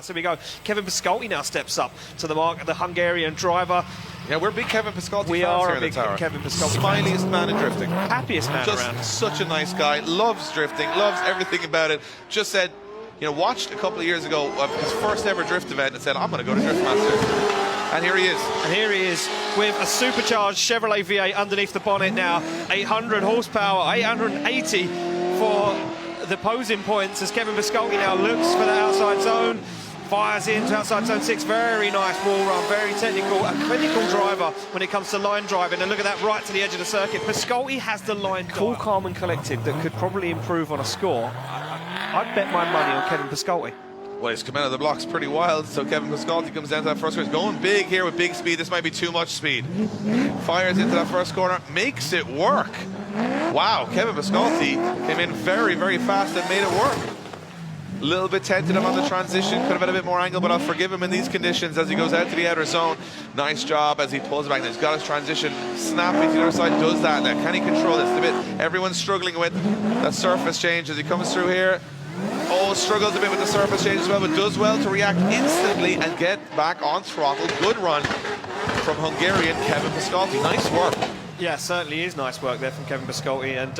So we go. Kevin Piskolty now steps up to the mark, the Hungarian driver. Yeah, we're big Kevin Piskolty We fans are here a big in the tower. Kevin Piskolty Smiliest man in drifting. Happiest man Just around. such a nice guy. Loves drifting. Loves everything about it. Just said, you know, watched a couple of years ago of his first ever drift event and said, I'm going to go to Drift Masters. And here he is. And here he is with a supercharged Chevrolet V8 underneath the bonnet now. 800 horsepower, 880 for the posing points as Kevin Piskolty now looks for the outside zone. Fires into outside zone 6. Very nice wall run, very technical, a clinical driver when it comes to line driving. And look at that, right to the edge of the circuit. Piskolty has the line cool, calm and collected that could probably improve on a score. I'd bet my money on Kevin Piskolty. Well, he's come out of the blocks pretty wild, so Kevin Piskolty comes down to that first corner. He's going big here with big speed. This might be too much speed. Fires into that first corner, makes it work. Wow, Kevin Piskolty came in very, very fast and made it work. A little bit tentative on the transition, could have had a bit more angle, but I'll forgive him in these conditions as he goes out to the outer zone. Nice job as he pulls it back. Now he's got his transition snappy to the other side, does that. Now, can he control this? The bit everyone's struggling with, that surface change as he comes through here. Oh, struggles a bit with the surface change as well, but does well to react instantly and get back on throttle. Good run from Hungarian Kevin Piskolty. Nice work. Yeah, certainly is nice work there from Kevin Piskolty, and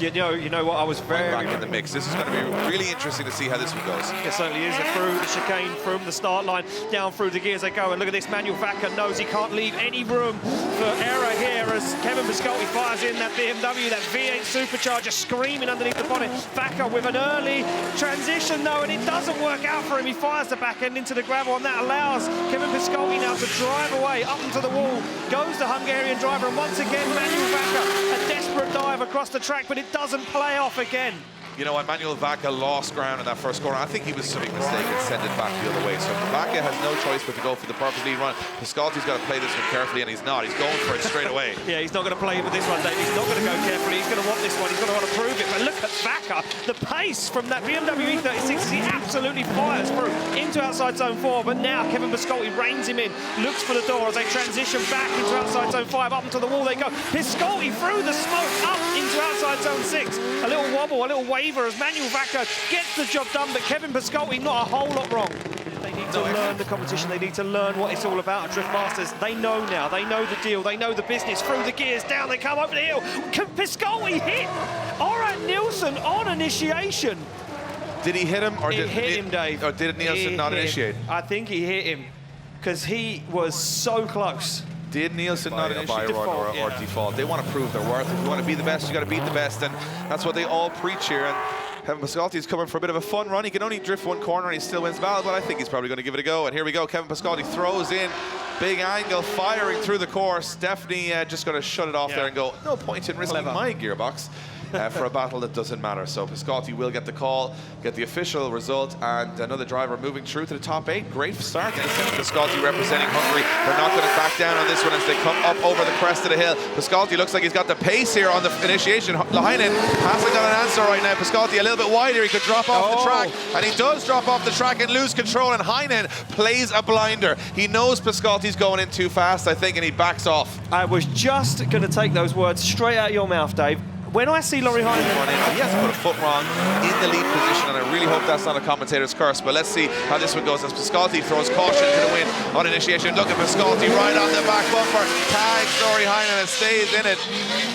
you know what, I was very back in the mix. This is going to be really interesting to see how this one goes. It certainly is. Through the chicane, from the start line, down through the gears they go, and look at this. Manuel Vaca knows he can't leave any room for error here as Kevin Piskolty fires in that BMW, that V8 supercharger screaming underneath the bonnet. Vaca with an early transition though, and it doesn't work out for him. He fires the back end into the gravel, and that allows Kevin Piskolty now to drive away up into the wall. Goes the Hungarian driver, and once again Manuel Vaca, a desperate dive across the track, but it doesn't play off again. You know what, Manuel Vaca lost ground in that first corner. I think he was something mistaken, send it back the other way. So Vaca has no choice but to go for the purpose lead run. Piskolty's got to play this one carefully, and he's not. He's going for it straight away. Yeah, he's not going to play it with this one, Dave. He's not going to go carefully. He's going to want this one. He's going to want to prove it. But look at Vaca. The pace from that BMW E36 as he absolutely fires through into outside zone 4. But now Kevin Piskolty reins him in, looks for the door as they transition back into outside zone 5. Up into the wall they go. Piskolty through the smoke up into outside zone 6. A little wobble, a little waver as Manuel Vaca gets the job done, but Kevin Piskolty not a whole lot wrong. They need to learn the competition. They need to learn what it's all about at Drift Masters. They know now. They know the deal. They know the business. Through the gears, down they come over the hill. Can Piskolty hit Orat Nielsen on initiation? Did he hit him, or did hit him, Dave? Or did Nielsen not initiate? I think he hit him because he was so close. Did Nielsen not initiate Default, or default? They want to prove their worth. If you want to be the best, you got to beat the best, and that's what they all preach here. And Kevin Piskolty is coming for a bit of a fun run. He can only drift one corner and he still wins battle, but I think he's probably going to give it a go. And here we go. Kevin Piskolty throws in, big angle, firing through the course. Stephanie just going to shut it off there and go, no point in risking my gearbox. For a battle that doesn't matter. So Piskolty will get the call, get the official result, and another driver moving through to the top 8. Great start. Piskolty representing Hungary. They're not going to back down on this one as they come up over the crest of the hill. Piskolty looks like he's got the pace here on the initiation. Lahainen hasn't got an answer right now. Piskolty a little bit wider. He could drop off the track, and he does drop off the track and lose control, and Heinen plays a blinder. He knows Piskolty's going in too fast, I think, and he backs off. I was just going to take those words straight out of your mouth, Dave. When I see Laurie Heinen run in, he has to put a foot wrong in the lead position, and I really hope that's not a commentator's curse, but let's see how this one goes as Piskolty throws caution to the wind on initiation. Look at Piskolty right on the back bumper, tags Laurie Heinen and stays in it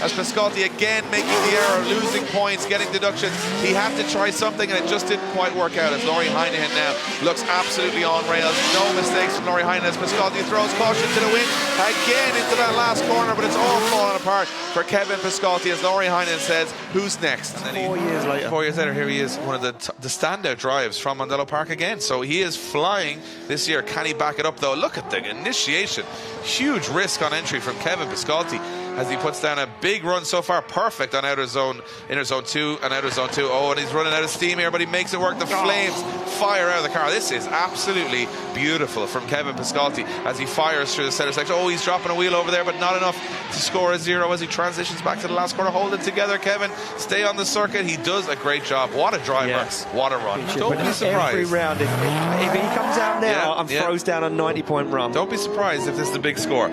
as Piskolty again making the error, losing points, getting deductions. He had to try something and it just didn't quite work out as Laurie Heinen now looks absolutely on rails. No mistakes from Laurie Heinen as Piskolty throws caution to the wind again into that last corner, but it's all falling apart for Kevin Piskolty as Laurie Heinen says, who's next? And then 4 years later. 4 years later, here he is, one of the standout drives from Mondello Park again. So he is flying this year. Can he back it up though? Look at the initiation. Huge risk on entry from Kevin Piskolty as he puts down a big run so far. Perfect on outer zone, inner zone 2 and outer zone 2. Oh, and he's running out of steam here, but he makes it work. The flames fire out of the car. This is absolutely beautiful from Kevin Piskolty as he fires through the center section. Oh, he's dropping a wheel over there, but not enough to score a 0 as he transitions back to the last corner. Hold it together, Kevin. Stay on the circuit. He does a great job. What a driver. Yes. What a run. Don't be surprised. Every round, if he comes out now and throws down a 90-point run. Don't be surprised if this is the big score.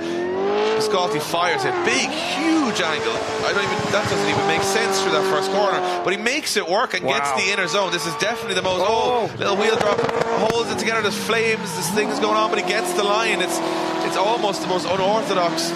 Piskolty fires it. Big, huge angle. That doesn't even make sense through that first corner. But he makes it work and gets the inner zone. This is definitely the most, little wheel drop. Holds it together, there's flames, this thing's going on, but he gets the line. It's almost the most unorthodox,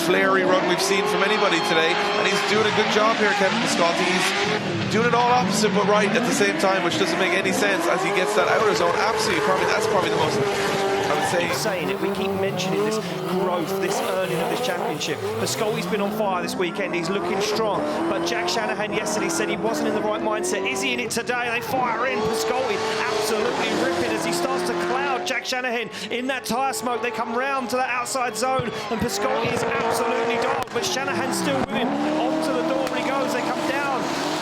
flary run we've seen from anybody today. And he's doing a good job here, Kevin Piskolty. He's doing it all opposite but right at the same time, which doesn't make any sense as he gets that outer zone. Absolutely, that's probably the most, I would say. Keep saying it, we keep mentioning this growth, this earning of this championship. Piskolty's been on fire this weekend, he's looking strong, but Jack Shanahan yesterday said he wasn't in the right mindset. Is he in it today? They fire in, Piskolty absolutely ripping as he starts to cloud Jack Shanahan in that tyre smoke. They come round to that outside zone and Piskolty is absolutely dogged, but Shanahan's still with him. Onto the door when he goes, they come down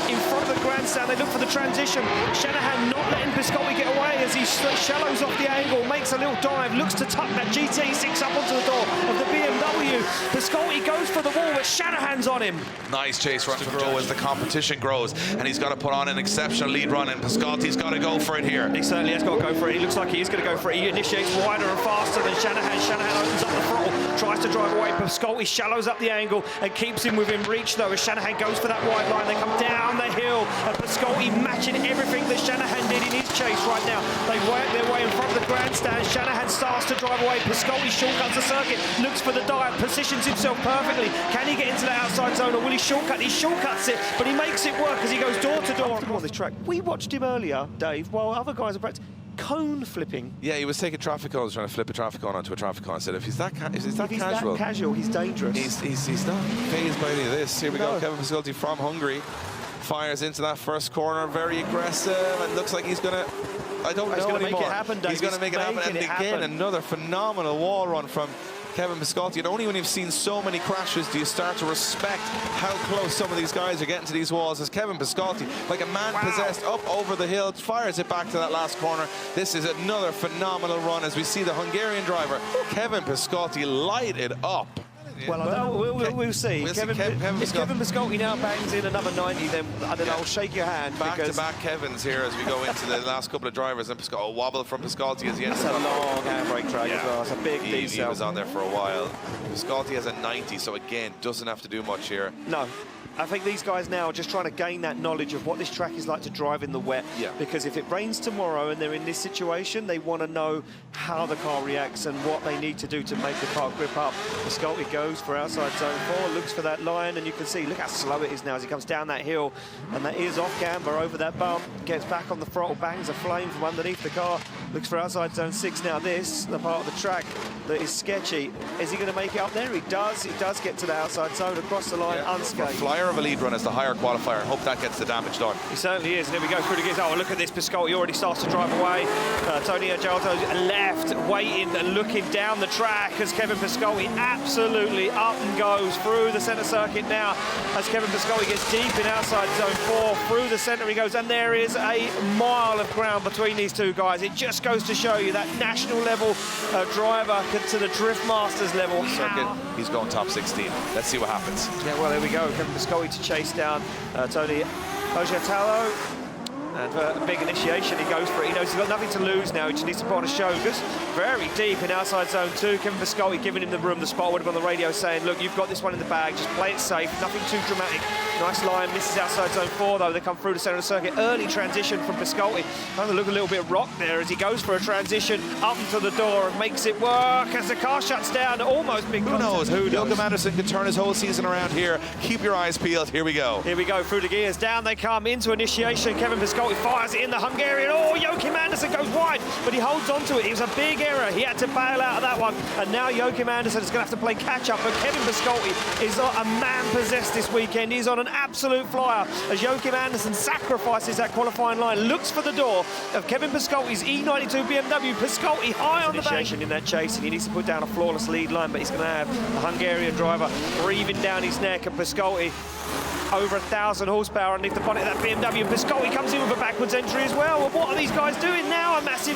in front of the grandstand, they look for the transition. Shanahan not letting Piskolty get away as he shallows off the angle, makes a little dive, looks to tuck that GT6 up onto the door of the BMW. Piskolty goes for the wall, but Shanahan's on him. Nice chase run from Joe as the competition grows, and he's got to put on an exceptional lead run, and Piskolty's got to go for it here. He certainly has got to go for it. He looks like he is going to go for it. He initiates wider and faster than Shanahan. Shanahan opens up the throttle, tries to drive away. Piskolty shallows up the angle and keeps him within reach, though, as Shanahan goes for that wide line. They come down the hill, and Piskolty matching everything that Shanahan did in his chase right now. They work their way in front of the grandstand. Shanahan starts to drive away. Piskolty shortcuts the circuit, looks for the dive, positions himself perfectly. Can he get into the outside zone, or will he shortcut? He shortcuts it, but he makes it work as he goes door to door on this track. We watched him earlier, Dave, while other guys are practicing. Cone flipping. Yeah, he was taking traffic cones, trying to flip a traffic cone onto a traffic cone. I said, if he's that casual, he's dangerous. He's not phased by any of this. Here we go, Kevin Piskolty from Hungary. Fires into that first corner, very aggressive, and looks like he's going to, I don't know anymore. Make it happen, Dave. He's going to make it happen, and again, another phenomenal wall run from Kevin Piskolty. And only when you've seen so many crashes do you start to respect how close some of these guys are getting to these walls. As Kevin Piskolty, like a man possessed, up over the hill, fires it back to that last corner. This is another phenomenal run as we see the Hungarian driver, Kevin Piskolty, light it up. Well, we'll see. If Kevin Piskolty now bangs in another 90, then I don't know, I'll shake your hand. Back-to-back Kevins here as we go into the last couple of drivers, and Piskolty, a wobble from Piskolty as he ends up. That's a long handbrake track as well. It's a big he was on there for a while. Piskolty has a 90, so again, doesn't have to do much here. No. I think these guys now are just trying to gain that knowledge of what this track is like to drive in the wet. Yeah. Because if it rains tomorrow and they're in this situation, they want to know how the car reacts and what they need to do to make the car grip up. Piskolty goes for outside zone 4, looks for that line, and you can see, look how slow it is now as he comes down that hill, and that is off camber over that bump, gets back on the throttle, bangs a flame from underneath the car, looks for outside zone 6. Now this, the part of the track that is sketchy. Is he going to make it up there? He does get to the outside zone, across the line, unscathed. Flyer of a lead run as the higher qualifier, and hope that gets the damage done. He certainly is, and here we go through the gears. Oh, look at this, Piskolty already starts to drive away. Tony Ajalto left, waiting and looking down the track as Kevin Piskolty absolutely up and goes through the centre circuit now as Kevin Piskolty gets deep in outside zone 4. Through the centre he goes, and there is a mile of ground between these two guys. It just goes to show you that national level driver to the Drift Masters level. He's going top 16. Let's see what happens. Yeah, well, there we go. Kevin Piskolty to chase down Tony Ajalto. And a big initiation, he goes for it. He knows he's got nothing to lose now. He just needs to put on a show. Goes very deep in outside zone 2. Kevin Piskolty giving him the room. The spot would have on the radio saying, look, you've got this one in the bag. Just play it safe. Nothing too dramatic. Nice line. Misses outside zone 4, though. They come through the centre of the circuit. Early transition from Piskolty. Trying to look a little bit rocked there as he goes for a transition up to the door and makes it work as the car shuts down. Almost big contact. Who knows? Joachim Andersen can turn his whole season around here. Keep your eyes peeled. Here we go. Here we go. Through the gears. Down they come into initiation. Kevin Piskolty fires it in the Hungarian. Oh, Joachim Andersen goes wide, but he holds on to it. It was a big error. He had to bail out of that one. And now Joachim Andersen is going to have to play catch-up. But Kevin Piskolty is a man possessed this weekend. He's on an absolute flyer as Joachim Andersen sacrifices that qualifying line, looks for the door of Kevin Piskolty's E92 BMW. Piskolty high on the bank in that chase, and he needs to put down a flawless lead line, but he's going to have the Hungarian driver breathing down his neck, and Piskolty over 1,000 horsepower underneath the bonnet of that BMW. Piskolty comes in with a backwards entry as well. What are these guys doing now? A massive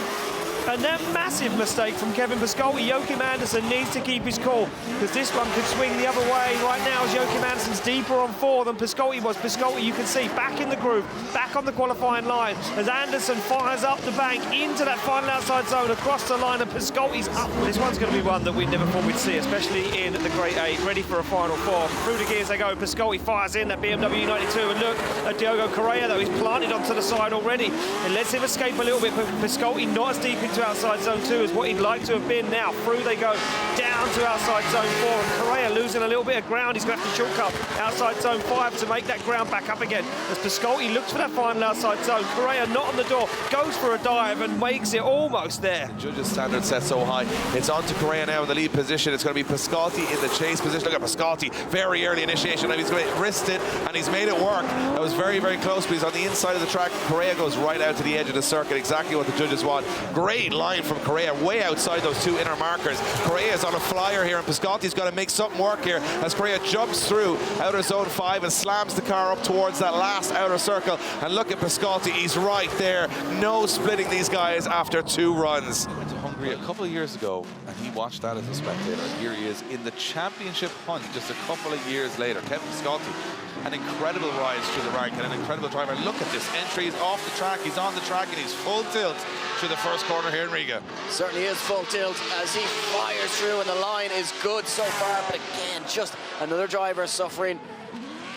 And that massive mistake from Kevin Piskolty. Joachim Andersen needs to keep his cool, because this one could swing the other way right now as Joachim Andersen's deeper on 4 than Piskolty was. Piskolty, you can see, back in the groove, back on the qualifying line, as Andersen fires up the bank into that final outside zone, across the line, and Piskolty's up. This one's going to be one that we never thought we'd see, especially in the Grade 8, ready for a final 4. Through the gears they go. Piskolty fires in that BMW E92, and look at Diogo Correa, though. He's planted onto the side already. It lets him escape a little bit, but Piskolty not as deep into outside zone 2 as what he'd like to have been. Now through they go, down to outside zone 4, and Correa losing a little bit of ground. He's going to have to shortcut outside zone 5 to make that ground back up again. As Piskolty looks for that final outside zone, Correa not on the door, goes for a dive and makes it almost there. The judges' standard set so high. It's on to Correa now in the lead position. It's going to be Piskolty in the chase position. Look at Piskolty, very early initiation, and he's going to wrist it, and he's made it work. That was very, very close, but he's on the inside of the track. Correa goes right out to the edge of the circuit, exactly what the judges want. Great line from Correa, way outside those 2 inner markers. Correa's on a flyer here, and Piskolty's got to make something work here as Correa jumps through outer zone 5 and slams the car up towards that last outer circle. And look at Piskolty, he's right there. No splitting these guys after 2 runs. Went to Hungary a couple of years ago, and he watched that as a spectator. Here he is in the championship hunt just a couple of years later. Kevin Piskolty, an incredible rise through the rank and an incredible driver. Look at this entry. He's off the track, he's on the track, and he's full tilt through the first corner here in Riga. Certainly is full tilt as he fires through, and the line is good so far, but again, just another driver suffering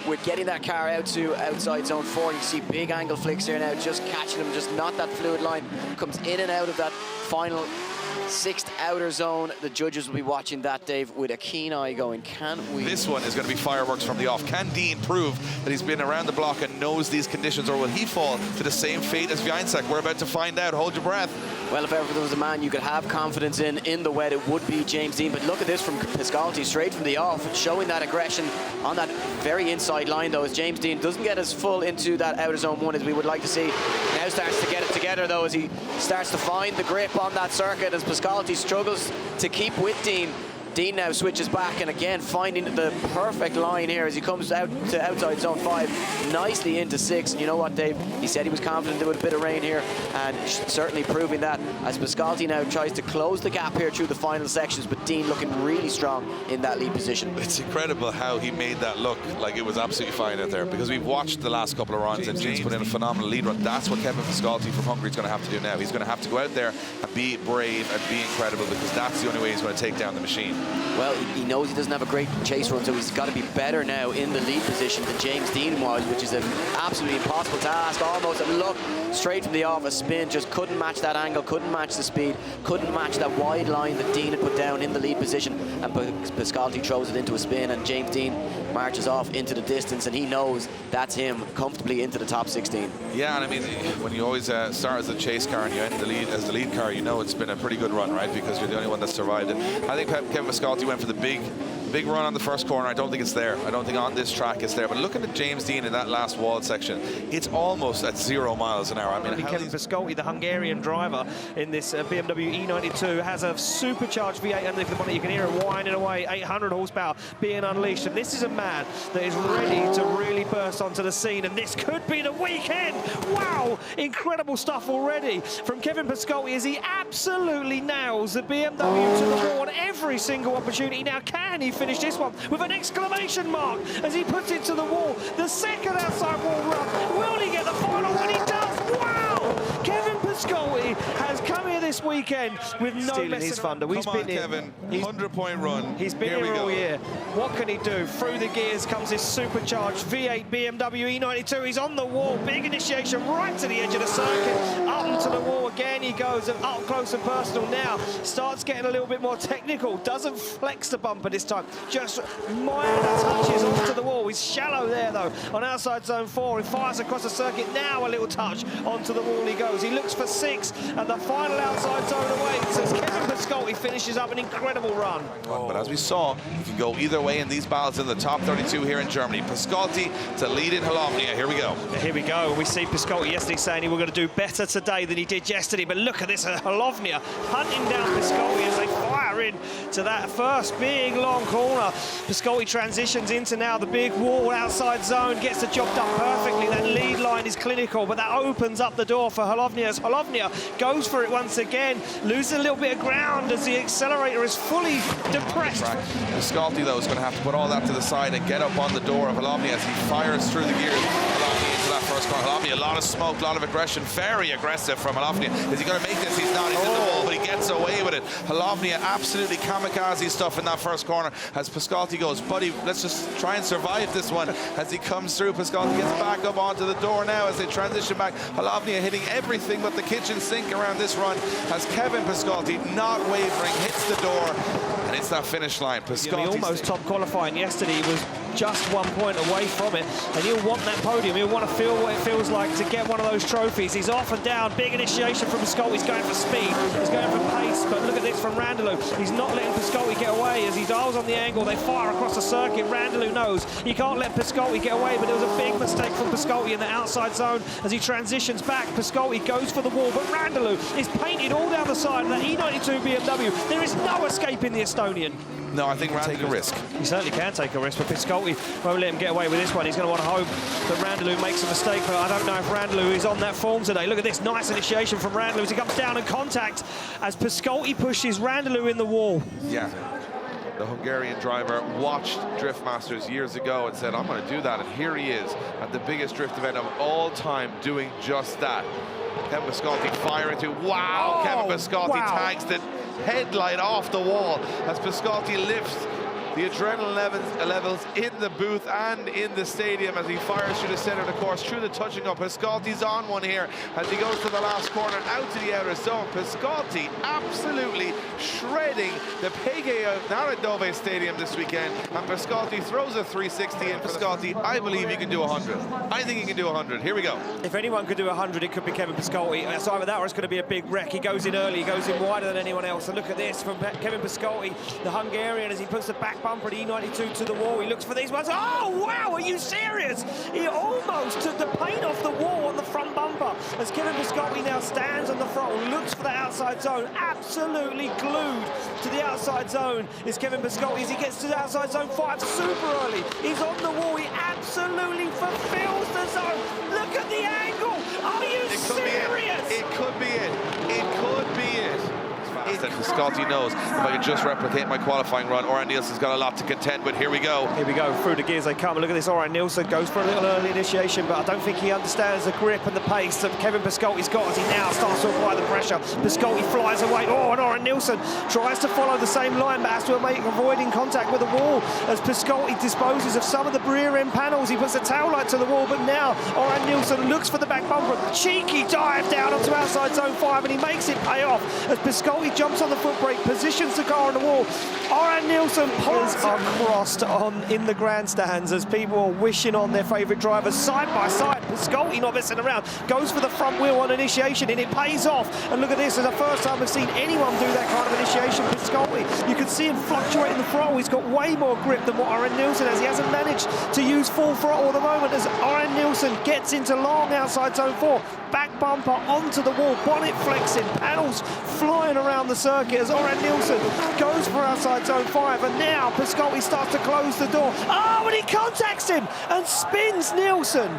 with getting that car out to outside zone 4. You see big angle flicks here now, just catching him, just not that fluid line. Comes in and out of that final 6th outer zone. The judges will be watching that, Dave, with a keen eye going, can we... This one is going to be fireworks from the off. Can Dean prove that he's been around the block and knows these conditions, or will he fall to the same fate as Wiańczak? We're about to find out. Hold your breath. Well, if ever there was a man you could have confidence in the wet, it would be James Dean. But look at this from Piskolty, straight from the off, showing that aggression on that very inside line, though, as James Dean doesn't get as full into that outer zone 1 as we would like to see. Now starts to get it together, though, as he starts to find the grip on that circuit, as Piskolty struggles to keep with Dean. Dean now switches back, and again finding the perfect line here as he comes out to outside zone 5, nicely into 6. And you know what, Dave? He said he was confident there would a bit of rain here, and certainly proving that as Piskolty now tries to close the gap here through the final sections, but Dean looking really strong in that lead position. It's incredible how he made that look like it was absolutely fine out there, because we've watched the last couple of runs and James put in a phenomenal lead run. That's what Kevin Piskolty from Hungary is going to have to do now. He's going to have to go out there and be brave and be incredible, because that's the only way he's going to take down the machine. Well, he knows he doesn't have a great chase run, so he's got to be better now in the lead position than James Dean was, which is an absolutely impossible task, almost. And look, straight from the off, a spin, just couldn't match that angle, couldn't match the speed, couldn't match that wide line that Dean had put down in the lead position. And Piskolty throws it into a spin, and James Dean marches off into the distance, and he knows that's him comfortably into the top 16. Yeah, and I mean, when you always start as a chase car and you end the lead as the lead car, you know it's been a pretty good run, right? Because you're the only one that survived it. I think Kevin Piskolty went for the big run on the first corner. I don't think it's there. I don't think on this track it's there. But looking at James Dean in that last wall section, it's almost at 0 miles an hour. I mean, Kevin Piskolty, the Hungarian driver in this BMW E92, has a supercharged V8 underneath the bonnet. You can hear it whining away, 800 horsepower being unleashed. And this is a man that is ready to really burst onto the scene. And this could be the weekend. Wow, incredible stuff already from Kevin Piskolty as he absolutely nails the BMW to the wall on every single opportunity. Now, can he finish this one with an exclamation mark as he puts it to the wall? The second outside wall run. Will he get the final one? He does. Wow! Kevin Piskolty has come here this weekend with no stealing his thunder. Come on, Kevin. 100-point run. He's been here all year. What can he do? Through the gears comes his supercharged V8 BMW E92. He's on the wall. Big initiation right to the edge of the circuit. Up into the wall again he goes, and up close and personal now. Starts getting a little bit more technical. Doesn't flex the bumper this time. Just minor touches onto the wall. He's shallow there though on outside zone 4. He fires across the circuit. Now a little touch onto the wall he goes. He looks for 6, and the final outside zone awaits as Kevin Piskolty finishes up an incredible run. But as we saw, you can go either way in these battles in the top 32 here in Germany. Piskolty to lead in Halovnia. Here we go. Here we go. We see Piskolty yesterday saying he was going to do better today than he did yesterday. But look at this, Halovnia hunting down Piskolty as they fire in to that first big long corner. Piskolty transitions into now the big wall outside zone, gets the job done perfectly. That lead line is clinical, but that opens up the door for Halovnia as Halovnia goes for it once again, loses a little bit of ground as the accelerator is fully depressed. Right. Piskolty, though, is going to have to put all that to the side and get up on the door of Halovnia as he fires through the gears. Halovnia into that first corner. Halovnia, a lot of smoke, a lot of aggression, very aggressive from Halovnia. Is he going to make this? He's not. He's in the wall, but he gets away with it. Halovnia absolutely kamikaze stuff in that first corner as Piskolty goes, buddy, let's just try and survive this one. As he comes through, Piskolty gets back up onto the door now as they transition back. Halovnia hitting everything but the kitchen sink around this run as Kevin Piskolty, not wavering, hits the door, and it's that finish line. Piskolty almost top qualifying yesterday. He was just 1 point away from it, and he'll want that podium. He'll want to feel what it feels like to get one of those trophies. He's off and down, big initiation from Piskolty. He's going for speed, he's going for pace, but look at this from Randalou. He's not letting Piskolty get away as he dials on the angle. They fire across the circuit. Randalou knows he can't let Piskolty get away, but there was a big mistake from Piskolty in the outside zone as he transitions back. Piskolty goes for the wall, but Randalou is painted all down the side of that E92 BMW. There is no escaping the Estonian. No, I think Randalou take a risk. He certainly can take a risk, but Piskolty won't let him get away with this one. He's going to want to hope that Randalou makes a mistake, but I don't know if Randalou is on that form today. Look at this nice initiation from Randalou as he comes down and contact as Piskolty pushes Randalou in the wall. Yeah. The Hungarian driver watched Drift Masters years ago and said, I'm going to do that, and here he is at the biggest drift event of all time doing just that. Kevin Piskolty firing to, wow, Kevin Piskolty tags the headlight off the wall as Piskolty lifts the adrenaline levels in the booth and in the stadium as he fires through the center of the course, through the touching up. Piskolty's on one here as he goes to the last corner and out to the outer zone. Piskolty absolutely shredding the PGA Narodowe Stadium this weekend, and Piskolty throws a 360 in. Piskolty, I believe he can do 100. I think he can do 100. Here we go. If anyone could do 100, it could be Kevin Piskolty. It's either that or it's going to be a big wreck. He goes in early, he goes in wider than anyone else. And look at this from Kevin Piskolty, the Hungarian, as he puts the back bumper at E92 to the wall. He looks for these ones. Oh, wow, are you serious? He almost took the paint off the wall on the front bumper as Kevin Piskolty now stands on the throttle, looks for the outside zone, absolutely glued to the outside zone is Kevin Piskolty as he gets to the outside zone 5 super early. He's on the wall. He absolutely fulfills the zone. Look at the angle. Are you serious? It could be it. It could be it. That Piskolty knows, if I can just replicate my qualifying run, Oran Nielsen's got a lot to contend with. Here we go. Here we go, through the gears they come. Look at this, Oran Nielsen goes for a little early initiation, but I don't think he understands the grip and the pace that Kevin Piskolty's got as he now starts to apply the pressure. Piskolty flies away. Oh, and Oran Nielsen tries to follow the same line, but has to avoiding contact with the wall as Piskolty disposes of some of the rear end panels. He puts the tail light to the wall, but now Oran Nielsen looks for the back bumper. Cheeky dive down onto outside zone 5, and he makes it pay off as Piskolty jumps on the foot brake, positions the car on the wall. Oran Nielsen pulls are crossed in the grandstands as people are wishing on their favourite drivers side by side. Piskolty not messing around, goes for the front wheel on initiation, and it pays off. And look at this, it's the first time we've seen anyone do that kind of initiation. Piskolty, you can see him fluctuating the throttle. He's got way more grip than what Oran Nielsen has. He hasn't managed to use full throttle at the moment as Oran Nielsen gets into long outside zone 4. Back bumper onto the wall, bonnet flexing, panels flying around the circuit as Oran Nielsen goes for outside zone 5, and now Piskolty starts to close the door. Oh, and he contacts him and spins Nielsen.